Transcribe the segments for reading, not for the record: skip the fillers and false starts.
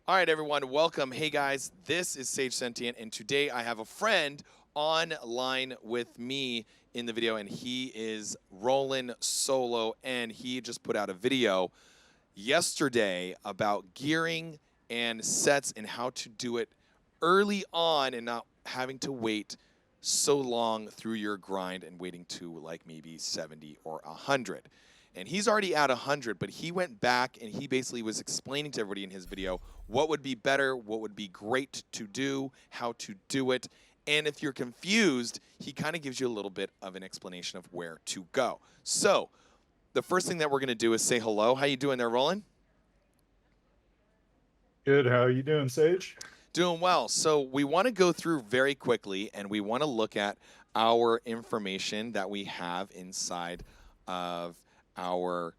All right, everyone, welcome. Hey, guys, this is Sage Sentient, and today I have a friend online with me in the video, and he is rolling solo, and he just put out a video yesterday about gearing and sets and how to do it early on and not having to wait so long through your grind and waiting to like maybe 70 or 100. And he's already at 100, but he went back and he basically was explaining to everybody in his video what would be better, what would be great to do, how to do it. And if you're confused, he kind of gives you a little bit of an explanation of where to go. So the first thing that we're going to do is say hello. How you doing there, Roland? Good. How are you doing, Sage? Doing well. So we want to go through very quickly, and we want to look at our information that we have inside of our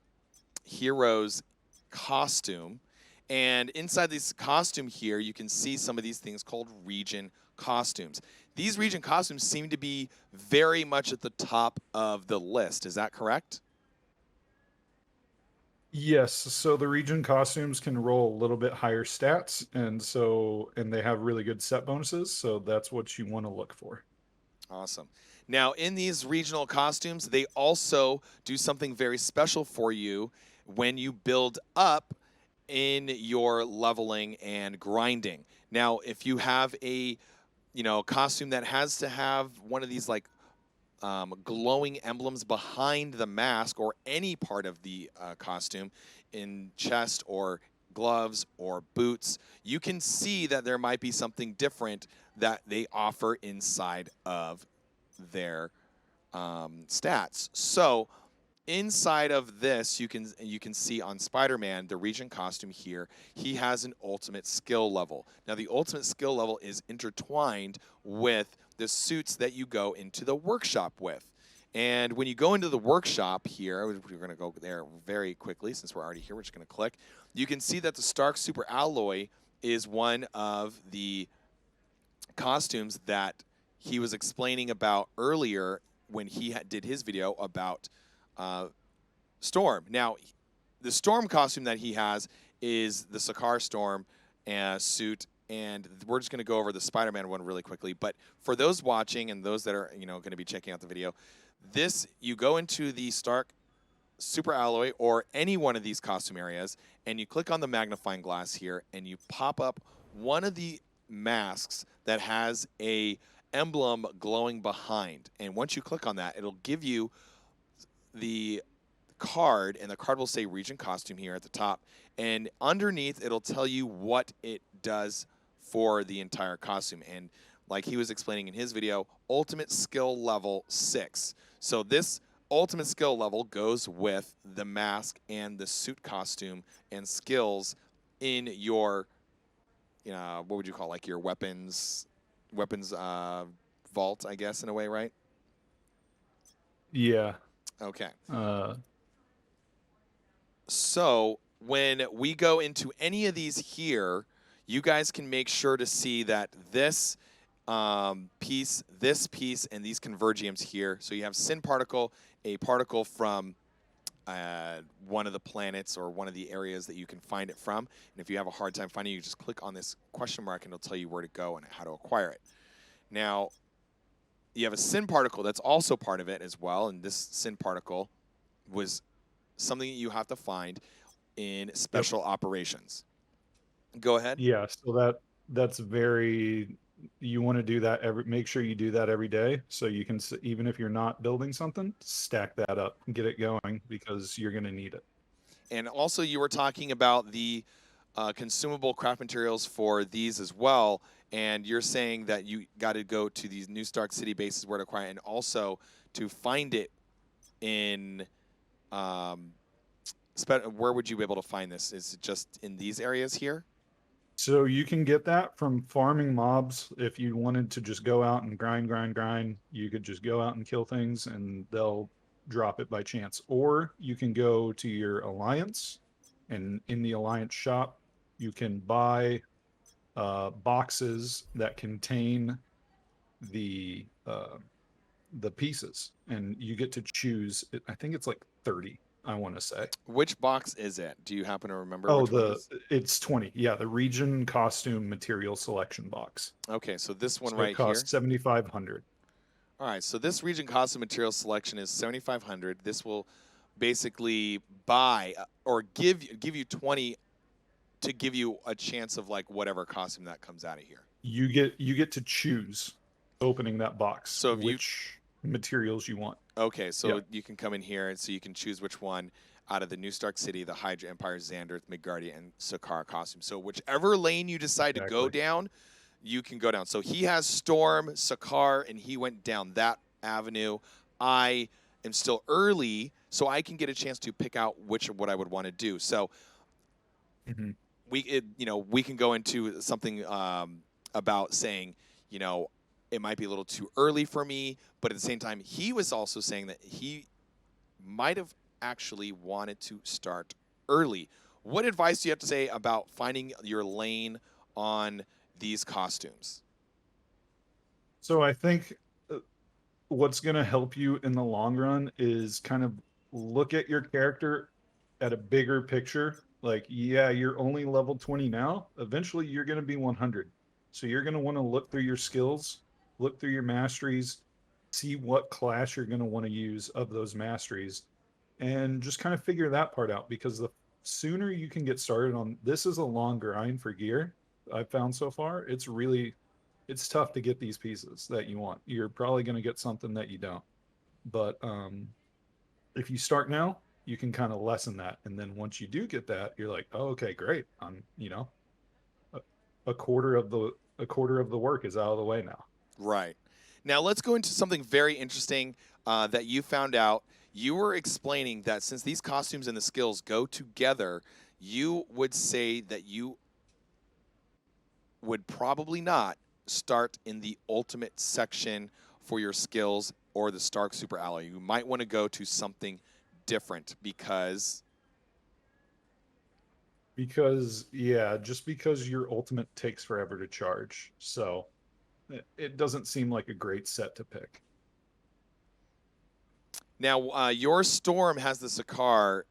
hero's costume. And inside this costume here, you can see some of these things called region costumes. These region costumes seem to be very much at the top of the list. Is that correct? Yes. So the region costumes can roll a little bit higher stats, and they have really good set bonuses. So that's what you want to look for. Awesome. Now, in these regional costumes, they also do something very special for you when you build up in your leveling and grinding. Now, if you have a costume that has to have one of these like glowing emblems behind the mask or any part of the costume in chest or gloves or boots, you can see that there might be something different that they offer inside of their stats. So inside of this, you can see on Spider-Man, the region costume here, he has an ultimate skill level. Now, the ultimate skill level is intertwined with the suits that you go into the workshop with. And when you go into the workshop here, we're going to go there very quickly since we're already here. We're just going to click. You can see that the Stark Super Alloy is one of the costumes that he was explaining about earlier when he did his video about Storm. Now, the Storm costume that he has is the Sakaar Storm suit, and we're just going to go over the Spider-Man one really quickly. But for those watching and those that are going to be checking out the video, you go into the Stark Super Alloy or any one of these costume areas, and you click on the magnifying glass here, and you pop up one of the masks that has a emblem glowing behind. And once you click on that, it'll give you the card, and the card will say region costume here at the top. And underneath, it'll tell you what it does for the entire costume. And like he was explaining in his video, ultimate skill level 6. So this ultimate skill level goes with the mask and the suit costume and skills in your, what would you call it? Like your weapons vault, I guess, in a way, right? Yeah. Okay. Uh, So when we go into any of these here, you guys can make sure to see that this piece, and these convergiums here. So you have Sin Particle, a particle from one of the planets or one of the areas that you can find it from. And if you have a hard time finding it, you just click on this question mark and it'll tell you where to go and how to acquire it. Now, you have a Sin Particle that's also part of it as well. And this Sin Particle was something that you have to find in yep. special operations. Go ahead. Yeah. So that's very. You want to do that Make sure you do that every day, so you can even if you're not building something, stack that up and get it going because you're going to need it. And also, you were talking about the consumable craft materials for these as well. And you're saying that you got to go to these New Stark City bases where to acquire it, and also to find it in. Where would you be able to find this? Is it just in these areas here? So you can get that from farming mobs. If you wanted to just go out and grind, you could just go out and kill things and they'll drop it by chance. Or you can go to your alliance, and in the alliance shop, you can buy boxes that contain the pieces, and you get to choose. I think it's like 30 I want to say. Which box is it? Do you happen to remember Oh, which one it is? it's 20. Yeah, the region costume material selection box. Okay, so this one So it right here. costs 7,500. All right, so this region costume material selection is 7,500. This will basically buy or give you 20 to give you a chance of like whatever costume that comes out of here. You get to choose opening that box. So if which materials you want. Okay, so Yeah. you can come in here and so you can choose which one out of the New Stark City, the Hydra Empire, Xanderth, Midgardia, and Sakaar costume. So whichever lane you decide to go Exactly. down, you can go down. So he has Storm, Sakaar, and he went down that avenue. I am still early, so I can get a chance to pick out what I would want to do. So Mhm. we can go into something about saying, it might be a little too early for me, but at the same time, he was also saying that he might have actually wanted to start early. What advice do you have to say about finding your lane on these costumes? So I think what's going to help you in the long run is kind of look at your character at a bigger picture. Like, yeah, you're only level 20 now. Eventually, you're going to be 100. So you're going to want to look through your skills, look through your masteries, see what class you're going to want to use of those masteries, and just kind of figure that part out. Because the sooner you can get started on this is a long grind for gear I've found so far. It's tough to get these pieces that you want. You're probably going to get something that you don't. But if you start now, you can kind of lessen that. And then once you do get that, you're like, oh, okay, great. I'm, a, a quarter of the work is out of the way now. Right. Now let's go into something very interesting that you found out. You were explaining that since these costumes and the skills go together, you would say that you would probably not start in the ultimate section for your skills or the Stark Super Alloy. You might want to go to something different because just because your ultimate takes forever to charge. So it doesn't seem like a great set to pick. now your Storm has the Sakaar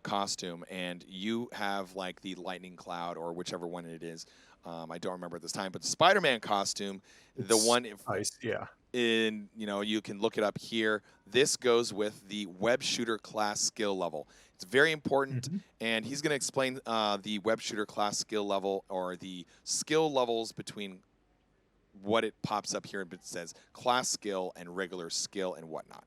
costume, and you have like the Lightning Cloud or whichever one it is. I don't remember at this time, but the Spider-Man costume, the It's one ice, yeah. you can look it up here. This goes with the web shooter class skill level. It's very important, Mhm. and he's going to explain the web shooter class skill level or the skill levels between what it pops up here. It says class skill and regular skill and whatnot.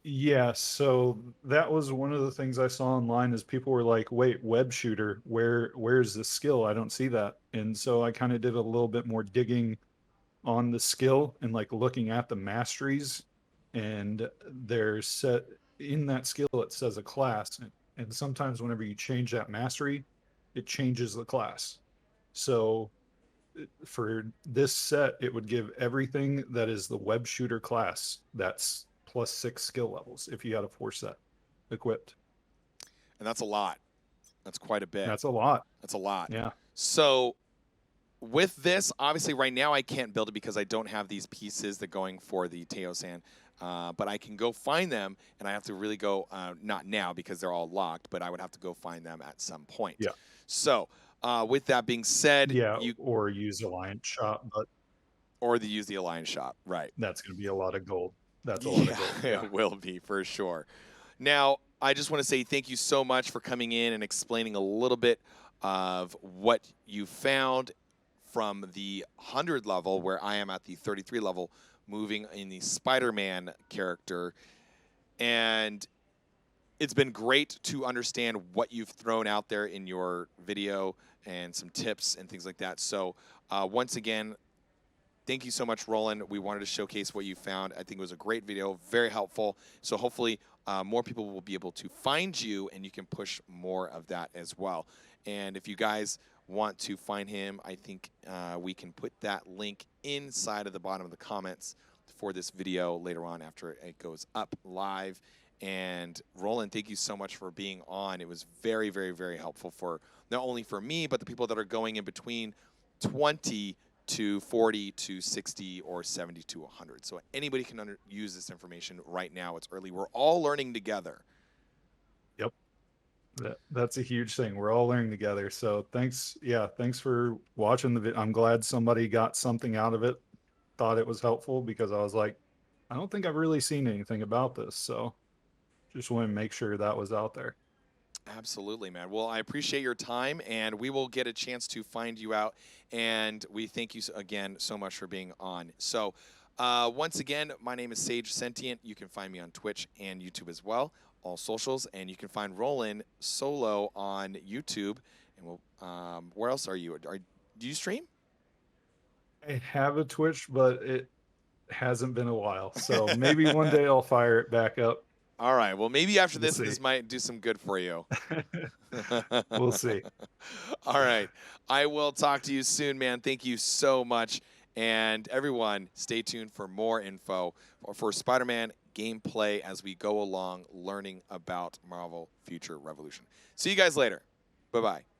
Yeah, so that was one of the things I saw online is people were like, "Wait, web shooter, where's the skill? I don't see that." And so I kind of did a little bit more digging on the skill and like looking at the masteries, and they're set in that skill. It says a class, and sometimes whenever you change that mastery, it changes the class. So for this set, it would give everything that is the web shooter class. That's +6 skill levels if you had a 4 set equipped. And that's a lot. That's quite a bit. That's a lot. That's a lot. Yeah. So with this, obviously right now I can't build it because I don't have these pieces that going for the Teosan. But I can go find them, and I have to really go, not now because they're all locked, but I would have to go find them at some point. Yeah. So with that being said, Yeah, or use Alliance Shop, but or use the Alliance Shop, right? that's going to be a lot of gold. That's a lot of gold. Yeah. It will be for sure. Now, I just want to say thank you so much for coming in and explaining a little bit of what you found from the 100 level, where I am at the 33 level, moving in the Spider-Man character. And it's been great to understand what you've thrown out there in your video and some tips and things like that. So once again, thank you so much, Roland. We wanted to showcase what you found. I think it was a great video, very helpful. So hopefully more people will be able to find you, and you can push more of that as well. And if you guys want to find him, I think we can put that link inside of the bottom of the comments for this video later on after it goes up live. And Roland, thank you so much for being on. It was very, very, very helpful for not only for me, but the people that are going in between 20 to 40 to 60 or 70 to 100. So anybody can use this information right now. It's early. We're all learning together. That's a huge thing. We're all learning together. So thanks. Yeah, thanks for watching the video. I'm glad somebody got something out of it, thought it was helpful, because I was like, I don't think I've really seen anything about this. So just want to make sure that was out there. Absolutely, man. Well, I appreciate your time, and we will get a chance to find you out. And we thank you again so much for being on. So, once again, my name is Sage Sentient. You can find me on Twitch and YouTube as well, all socials. And you can find Roland solo on YouTube. And where else are you? Do you stream? I have a Twitch, but it hasn't been a while. So maybe one day I'll fire it back up. All right. Well, maybe after We'll this see. might do some good for you. We'll see. All right. I will talk to you soon, man. Thank you so much. And everyone, stay tuned for more info for Spider-Man gameplay as we go along learning about Marvel Future Revolution. See you guys later. Bye-bye.